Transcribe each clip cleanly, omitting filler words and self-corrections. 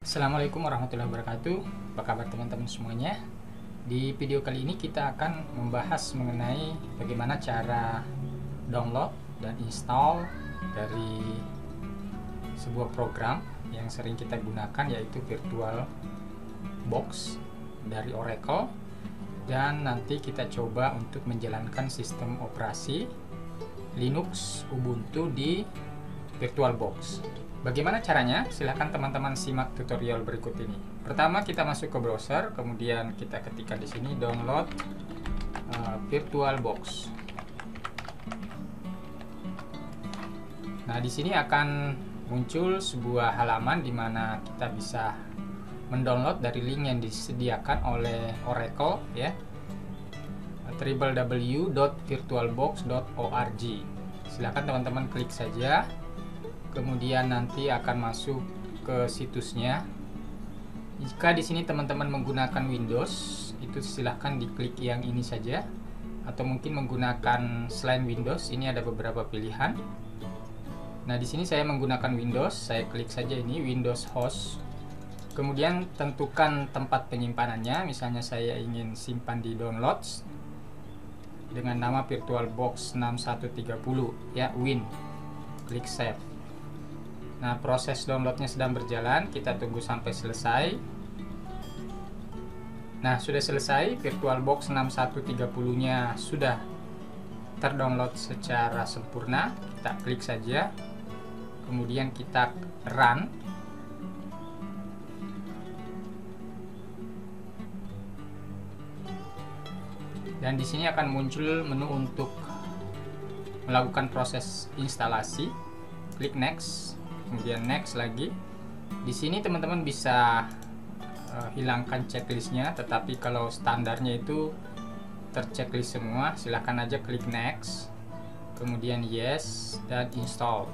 Assalamualaikum warahmatullahi wabarakatuh. Apa kabar teman-teman semuanya? Di video kali ini kita akan membahas mengenai bagaimana cara download dan install dari sebuah program yang sering kita gunakan, yaitu VirtualBox dari Oracle, dan nanti kita coba untuk menjalankan sistem operasi Linux Ubuntu di VirtualBox. Bagaimana caranya? Silahkan teman-teman simak tutorial berikut ini. Pertama, kita masuk ke browser, kemudian kita ketikkan di sini download VirtualBox. Nah, di sini akan muncul sebuah halaman di mana kita bisa mendownload dari link yang disediakan oleh Oracle, ya, www.virtualbox.org. Silahkan teman-teman klik saja. Kemudian nanti akan masuk ke situsnya. Jika di sini teman-teman menggunakan Windows, itu silahkan diklik yang ini saja. Atau mungkin menggunakan selain Windows, ini ada beberapa pilihan. Nah, di sini saya menggunakan Windows, saya klik saja ini Windows Host. Kemudian tentukan tempat penyimpanannya, misalnya saya ingin simpan di Downloads dengan nama VirtualBox 6130, ya, Win. Klik Save. Nah, proses downloadnya sedang berjalan, kita tunggu sampai selesai. Nah, sudah selesai, VirtualBox 6130-nya sudah terdownload secara sempurna. Kita klik saja, kemudian kita run. Dan di sini akan muncul menu untuk melakukan proses instalasi. Klik next. Kemudian next lagi. Di sini teman-teman bisa hilangkan checklistnya, tetapi kalau standarnya itu terchecklist semua, silahkan aja klik next, kemudian yes, dan install.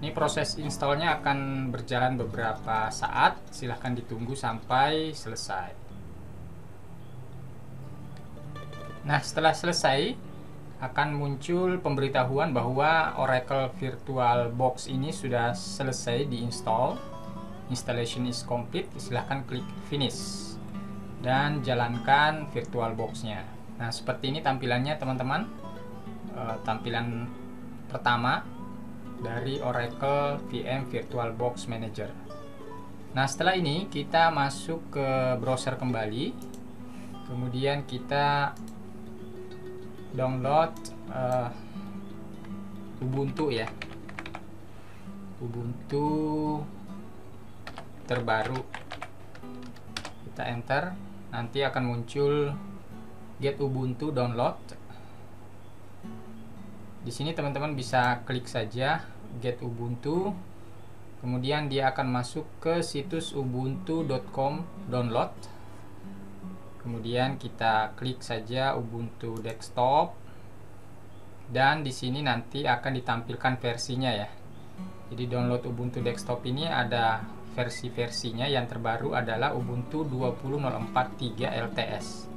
Ini proses installnya akan berjalan beberapa saat, silahkan ditunggu sampai selesai. Nah, setelah selesai akan muncul pemberitahuan bahwa Oracle VirtualBox ini sudah selesai diinstal. Installation is complete. Silahkan klik finish dan jalankan VirtualBox-nya. Nah, seperti ini tampilannya teman-teman. Tampilan pertama dari Oracle VM VirtualBox Manager. Nah, setelah ini kita masuk ke browser kembali. Kemudian kita download Ubuntu, ya, Ubuntu terbaru. Kita enter, nanti akan muncul get Ubuntu download. Di sini teman-teman bisa klik saja get Ubuntu, kemudian dia akan masuk ke situs ubuntu.com download. Kemudian kita klik saja Ubuntu desktop, dan di sini nanti akan ditampilkan versinya, ya. Jadi download Ubuntu desktop ini ada versi-versinya. Yang terbaru adalah Ubuntu 20.04.3 LTS.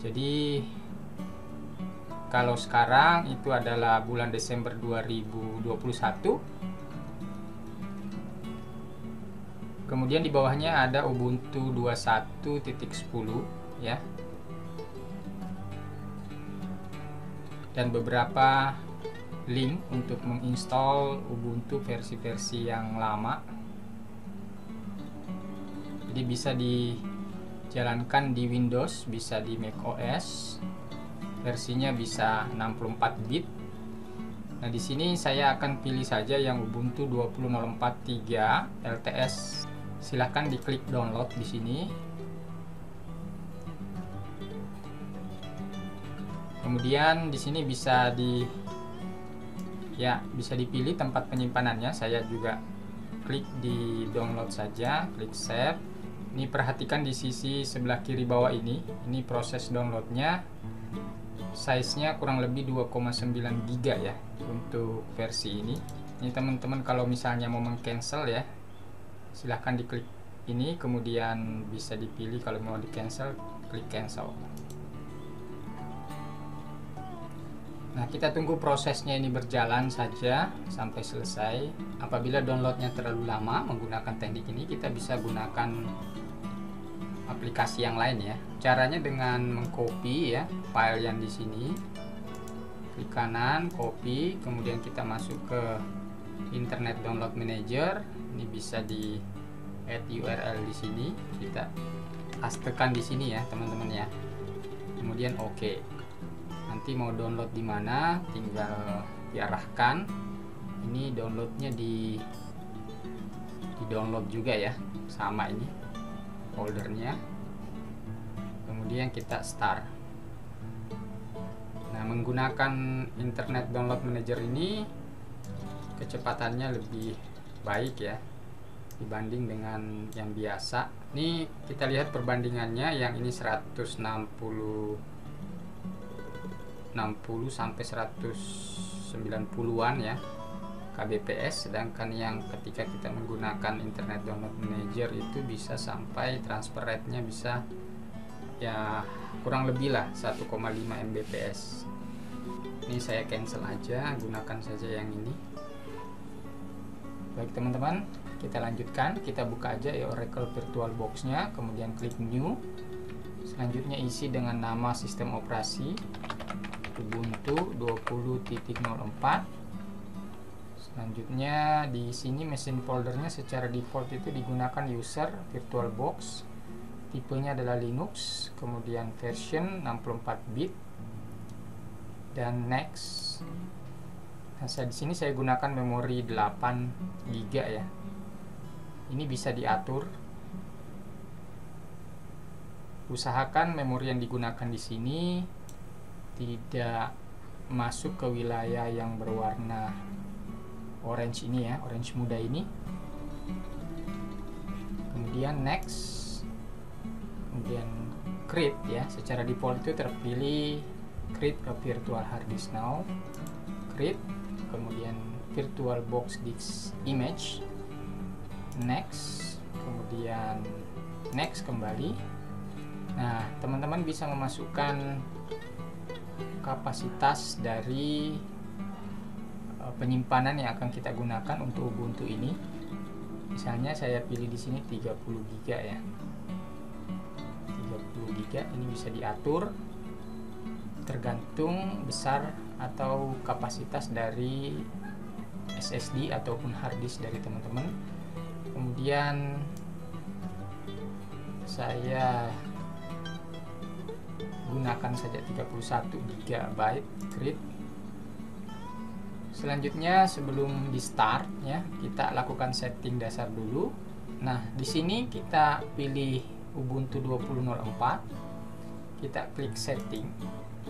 Jadi kalau sekarang itu adalah bulan Desember 2021. Kemudian di bawahnya ada Ubuntu 21.10, ya. Dan beberapa link untuk menginstal Ubuntu versi-versi yang lama. Jadi bisa dijalankan di Windows, bisa di macOS. Versinya bisa 64 bit. Nah, di sini saya akan pilih saja yang Ubuntu 20.04.3 LTS. Silahkan diklik download di sini. Kemudian di sini bisa bisa dipilih tempat penyimpanannya. Saya juga klik di download saja, klik save. Ini perhatikan di sisi sebelah kiri bawah ini proses downloadnya. Size-nya kurang lebih 2,9 GB, ya, untuk versi ini. Ini teman-teman kalau misalnya mau meng-cancel, ya, silahkan diklik ini, kemudian bisa dipilih kalau mau di cancel, klik cancel. Nah, kita tunggu prosesnya ini berjalan saja sampai selesai. Apabila downloadnya terlalu lama menggunakan teknik ini, kita bisa gunakan aplikasi yang lain ya. Caranya dengan mengcopy ya file yang di sini. Klik kanan, copy, kemudian kita masuk ke Internet Download Manager. Ini bisa di add URL di sini. Kita pastekan di sini ya, teman-teman ya. Kemudian oke. Nanti mau download di mana tinggal diarahkan. Ini downloadnya di download juga ya, sama ini foldernya. Kemudian kita start. Nah, menggunakan Internet Download Manager ini kecepatannya lebih baik ya dibanding dengan yang biasa. Ini kita lihat perbandingannya, yang ini 160 sampai 190-an ya kbps, sedangkan yang ketika kita menggunakan Internet Download Manager itu bisa sampai transfer rate-nya bisa ya kurang lebih lah 1,5 mbps. Ini saya cancel aja, gunakan saja yang ini. Baik teman-teman, kita lanjutkan. Kita buka aja ya Oracle VirtualBox-nya, kemudian klik New. Selanjutnya isi dengan nama sistem operasi Ubuntu 20.04. Selanjutnya di sini mesin foldernya secara default itu digunakan user VirtualBox. Tipenya adalah Linux, kemudian version 64 bit dan next. Nah, di sini saya gunakan memori 8 GB ya. Ini bisa diatur. Usahakan memori yang digunakan di sini tidak masuk ke wilayah yang berwarna orange ini ya, orange muda ini. Kemudian next, kemudian create ya, secara default itu terpilih create a virtual hard disk now, create, kemudian VirtualBox disk image, next, kemudian next kembali. Nah, teman-teman bisa memasukkan kapasitas dari penyimpanan yang akan kita gunakan untuk Ubuntu ini. Misalnya saya pilih di sini 30 GB ya. 30 GB ini bisa diatur tergantung besar atau kapasitas dari SSD ataupun hard disk dari teman-teman. Kemudian saya gunakan saja 31 GB create. Selanjutnya sebelum di start ya, kita lakukan setting dasar dulu. Nah, di sini kita pilih Ubuntu 20.04. Kita klik setting,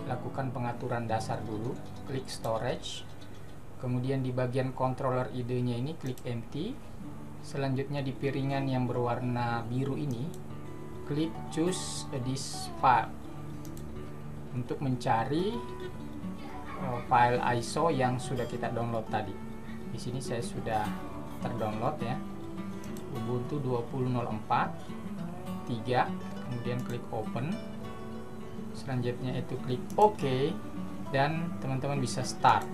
lakukan pengaturan dasar dulu, klik storage. Kemudian di bagian controller ID-nya ini klik empty. Selanjutnya di piringan yang berwarna biru ini klik choose a disk file untuk mencari file ISO yang sudah kita download tadi. Di sini saya sudah terdownload ya, Ubuntu 20.04 3, kemudian klik open. Selanjutnya itu klik OK dan teman-teman bisa start.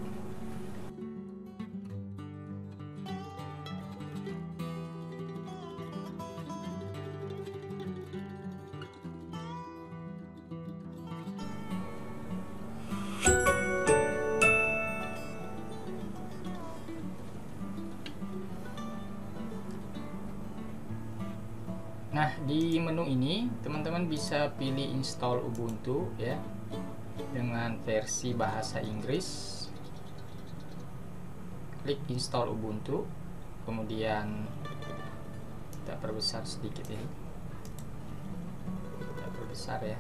Nah, di menu ini teman-teman bisa pilih install Ubuntu ya dengan versi bahasa Inggris. Klik install Ubuntu, kemudian kita perbesar sedikit ini. Kita perbesar ya.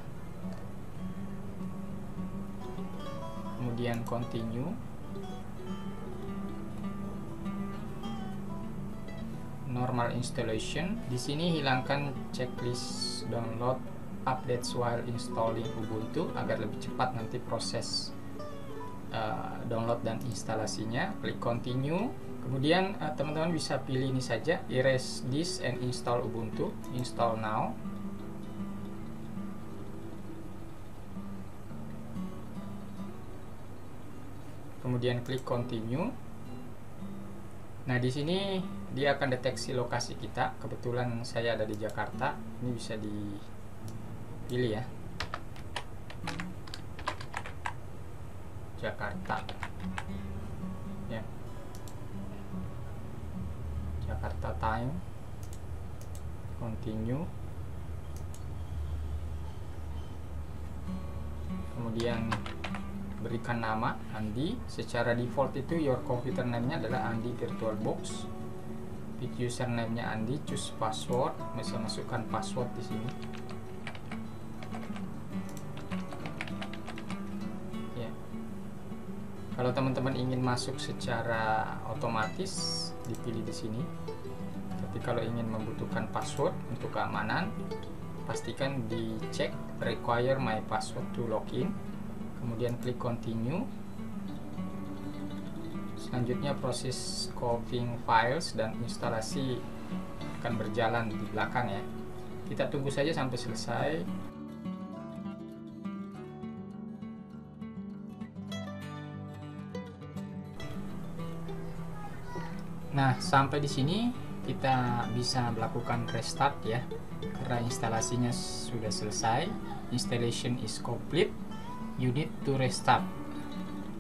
Kemudian continue. Normal installation. Di sini hilangkan checklist download updates while installing Ubuntu agar lebih cepat nanti proses download dan instalasinya. Klik continue. Kemudian teman-teman bisa pilih ini saja, erase disk and install Ubuntu. Install now. kemudian klik continue. Nah, di sini dia akan deteksi lokasi kita. Kebetulan saya ada di Jakarta. Ini bisa dipilih ya. Jakarta. Ya. Jakarta time. Continue. Kemudian berikan nama Andi. Secara default itu your computer name-nya adalah Andi VirtualBox. Pick username-nya Andi, choose password, bisa masukkan password di sini. Ya. Kalau teman-teman ingin masuk secara otomatis, dipilih di sini. Tapi kalau ingin membutuhkan password untuk keamanan, pastikan dicek require my password to login. Kemudian klik continue. Selanjutnya proses copying files dan instalasi akan berjalan di belakang ya. Kita tunggu saja sampai selesai. Nah, sampai di sini kita bisa melakukan restart ya, karena instalasinya sudah selesai. Installation is complete. You need to restart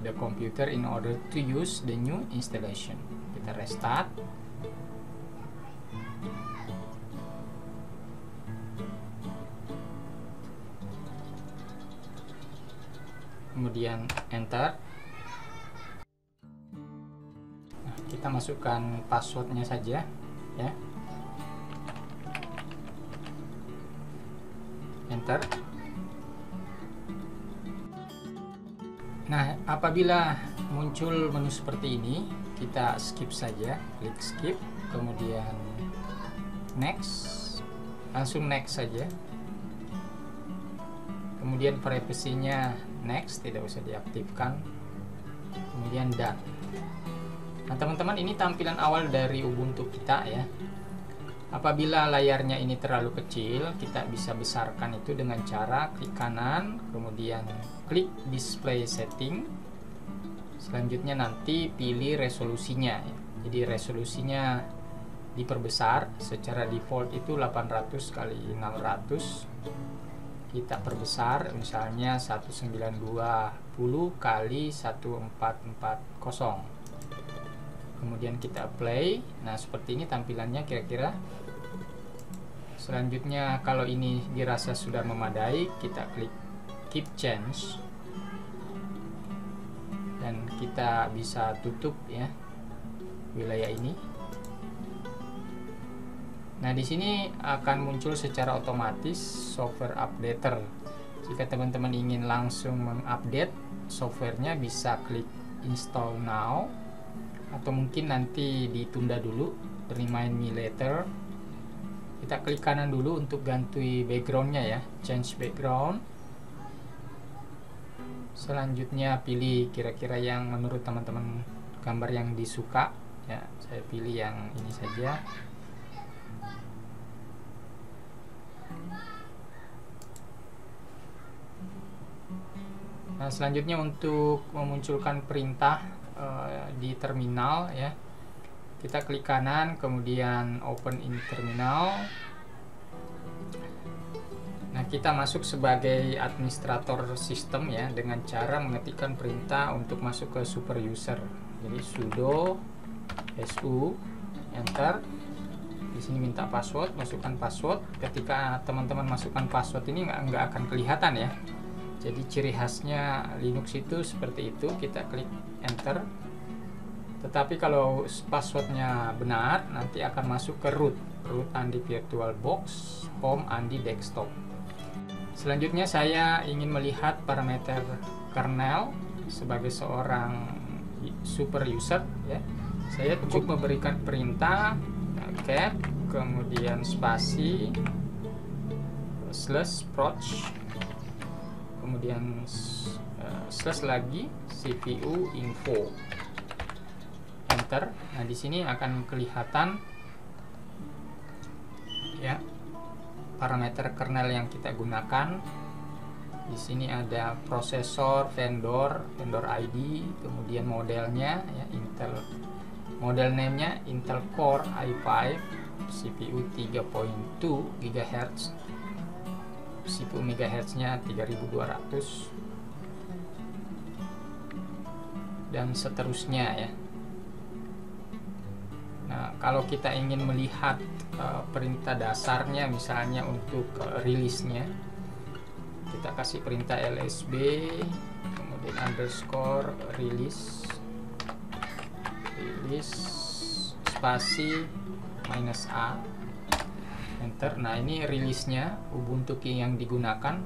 the computer in order to use the new installation. Kita restart. Kemudian enter. Nah, kita masukkan passwordnya saja ya. Enter. Nah, apabila muncul menu seperti ini, kita skip saja, klik skip, kemudian next, langsung next saja. Kemudian privasinya next, tidak usah diaktifkan. Kemudian done. Nah, teman-teman, ini tampilan awal dari Ubuntu kita ya. Apabila layarnya ini terlalu kecil, kita bisa besarkan itu dengan cara klik kanan, kemudian klik display setting. Selanjutnya nanti pilih resolusinya ya. Jadi resolusinya diperbesar. Secara default itu 800 kali 600. Kita perbesar, misalnya 1920 kali 1440. Kemudian kita play. Nah, seperti ini tampilannya kira-kira. Selanjutnya, kalau ini dirasa sudah memadai, kita klik keep change dan kita bisa tutup ya wilayah ini. Nah, di sini akan muncul secara otomatis software updater. Jika teman-teman ingin langsung mengupdate softwarenya, bisa klik install now, atau mungkin nanti ditunda dulu, remind me later. Kita klik kanan dulu untuk ganti backgroundnya ya, change background. Selanjutnya pilih kira-kira yang menurut teman-teman gambar yang disuka ya. Saya pilih yang ini saja. Nah, selanjutnya untuk memunculkan perintah di terminal ya, kita klik kanan, kemudian open in terminal. Nah, kita masuk sebagai administrator sistem ya, dengan cara mengetikkan perintah untuk masuk ke super user. Jadi sudo su enter. Di sini minta password, masukkan password. Ketika teman-teman masukkan password ini nggak akan kelihatan ya. Jadi ciri khasnya Linux itu seperti itu. Kita klik enter. Tetapi kalau passwordnya benar, nanti akan masuk ke root Andi VirtualBox, home Andi desktop. Selanjutnya saya ingin melihat parameter kernel sebagai seorang super user ya. Saya cukup memberikan perintah cat, kemudian spasi slash proc, kemudian slash lagi CPU info. Enter. Nah, di sini akan kelihatan ya parameter kernel yang kita gunakan. Di sini ada prosesor, vendor ID, kemudian modelnya ya, Intel, model name-nya Intel Core i5, CPU 3.2 GHz, CPU MHz-nya 3200 dan seterusnya ya. Nah, kalau kita ingin melihat perintah dasarnya, misalnya untuk rilisnya, kita kasih perintah lsb kemudian underscore release spasi -a enter. Nah, ini rilisnya Ubuntu yang digunakan,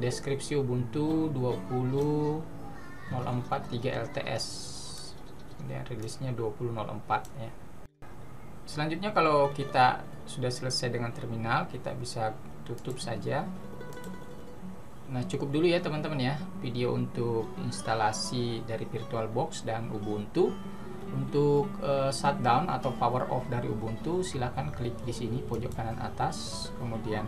deskripsi Ubuntu 20.04 3 LTS, kemudian rilisnya 20.04 ya. Selanjutnya, kalau kita sudah selesai dengan terminal, kita bisa tutup saja. Nah, cukup dulu ya teman-teman ya video untuk instalasi dari VirtualBox dan Ubuntu. Untuk shutdown atau power off dari Ubuntu, silahkan klik di sini pojok kanan atas, kemudian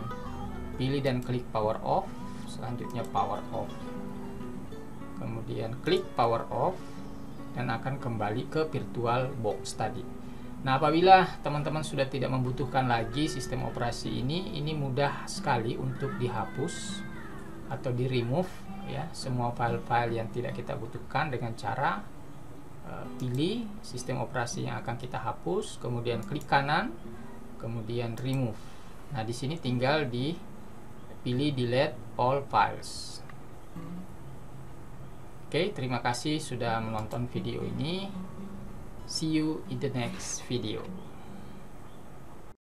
pilih dan klik power off, selanjutnya power off, kemudian klik power off dan akan kembali ke VirtualBox tadi. Nah, apabila teman-teman sudah tidak membutuhkan lagi sistem operasi ini mudah sekali untuk dihapus atau di remove ya, semua file-file yang tidak kita butuhkan dengan cara pilih sistem operasi yang akan kita hapus, kemudian klik kanan, kemudian remove. Nah, di sini tinggal dipilih delete all files. Oke, terima kasih sudah menonton video ini. See you in the next video.